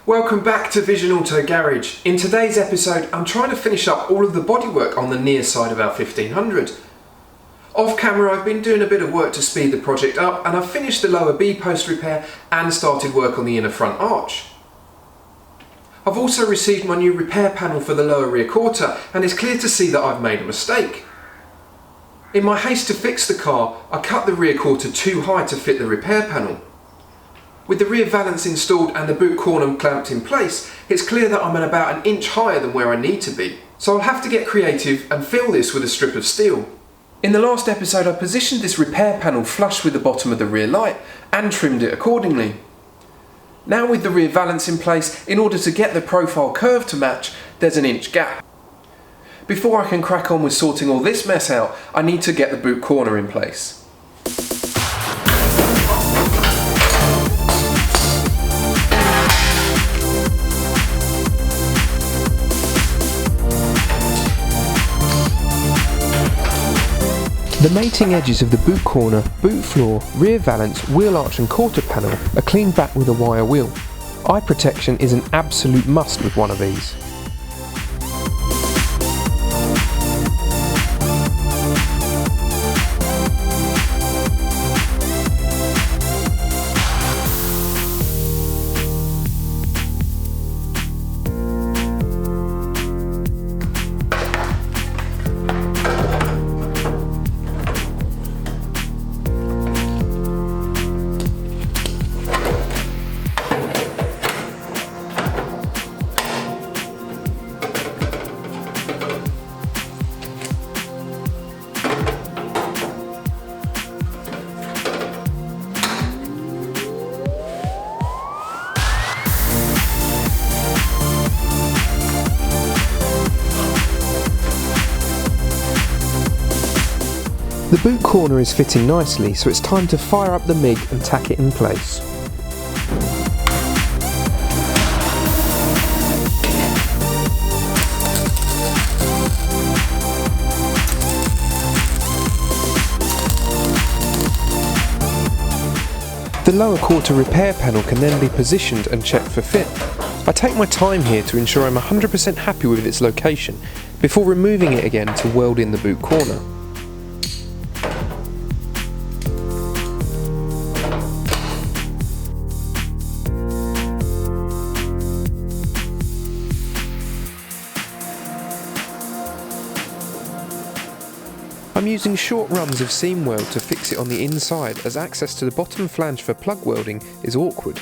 Welcome back to Vision Auto Garage. In today's episode, I'm trying to finish up all of the bodywork on the near side of our 1500. Off camera, I've been doing a bit of work to speed the project up, and I've finished the lower B-post repair and started work on the inner front arch. I've also received my new repair panel for the lower rear quarter, and it's clear to see that I've made a mistake. In my haste to fix the car, I cut the rear quarter too high to fit the repair panel. With the rear valance installed and the boot corner clamped in place, it's clear that I'm at about an inch higher than where I need to be. So I'll have to get creative and fill this with a strip of steel. In the last episode, I positioned this repair panel flush with the bottom of the rear light and trimmed it accordingly. Now with the rear valance in place, in order to get the profile curve to match, there's an inch gap. Before I can crack on with sorting all this mess out, I need to get the boot corner in place. The mating edges of the boot corner, boot floor, rear valance, wheel arch and quarter panel are cleaned back with a wire wheel. Eye protection is an absolute must with one of these. The boot corner is fitting nicely, so it's time to fire up the MIG and tack it in place. The lower quarter repair panel can then be positioned and checked for fit. I take my time here to ensure I'm 100% happy with its location before removing it again to weld in the boot corner. I'm using short runs of seam weld to fix it on the inside, as access to the bottom flange for plug welding is awkward.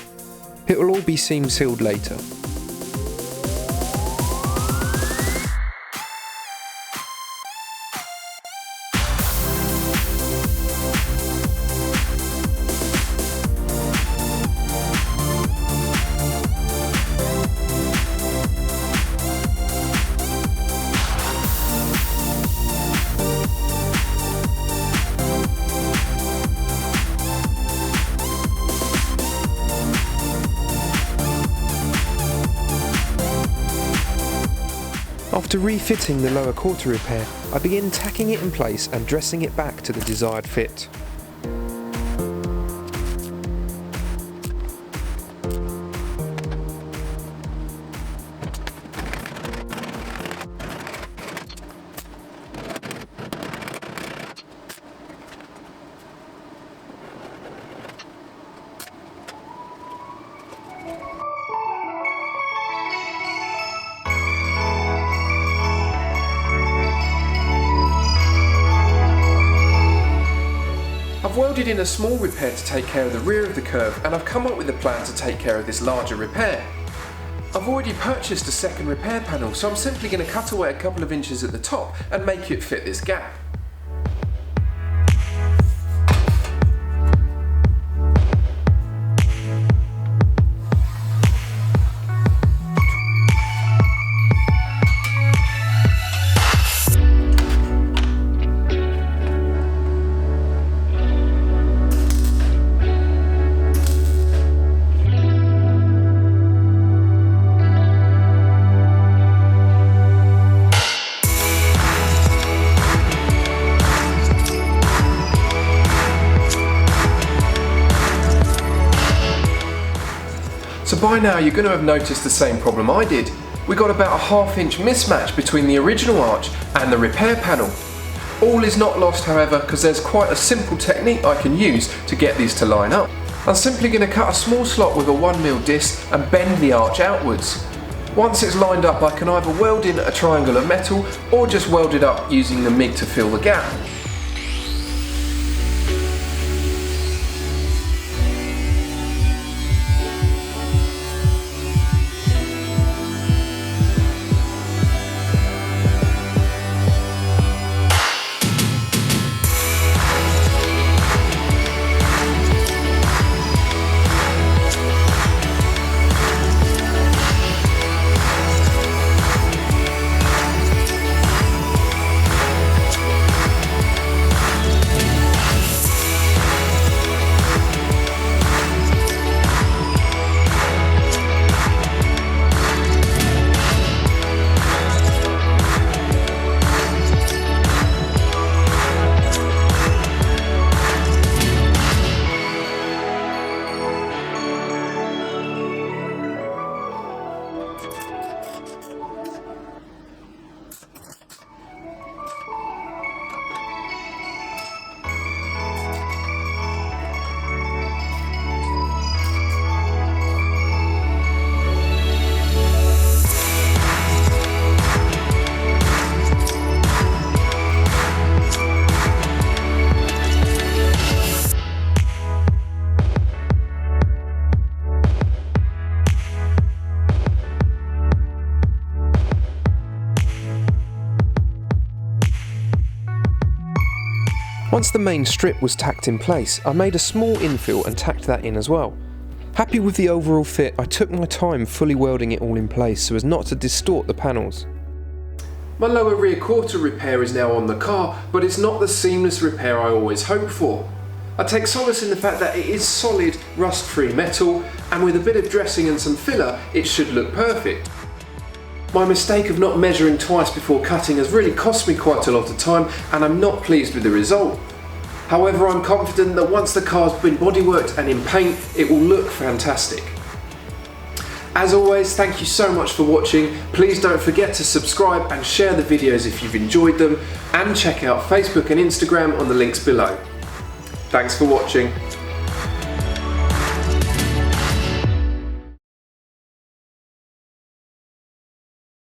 It will all be seam sealed later. After refitting the lower quarter repair, I begin tacking it in place and dressing it back to the desired fit. I've welded in a small repair to take care of the rear of the curve, and I've come up with a plan to take care of this larger repair. I've already purchased a second repair panel, so I'm simply going to cut away a couple of inches at the top and make it fit this gap. by now you're going to have noticed the same problem I did. We got about a ½ inch mismatch between the original arch and the repair panel. All is not lost however, because there's quite a simple technique I can use to get these to line up. I'm simply going to cut a small slot with a 1mm disc and bend the arch outwards. Once it's lined up, I can either weld in a triangle of metal or just weld it up using the MIG to fill the gap. Once the main strip was tacked in place, I made a small infill and tacked that in as well. Happy with the overall fit, I took my time fully welding it all in place so as not to distort the panels. My lower rear quarter repair is now on the car, but it's not the seamless repair I always hoped for. I take solace in the fact that it is solid, rust-free metal, and with a bit of dressing and some filler, it should look perfect. My mistake of not measuring twice before cutting has really cost me quite a lot of time, and I'm not pleased with the result. However, I'm confident that once the car's been bodyworked and in paint, it will look fantastic. As always, thank you so much for watching. Please don't forget to subscribe and share the videos if you've enjoyed them, and check out Facebook and Instagram on the links below. Thanks for watching.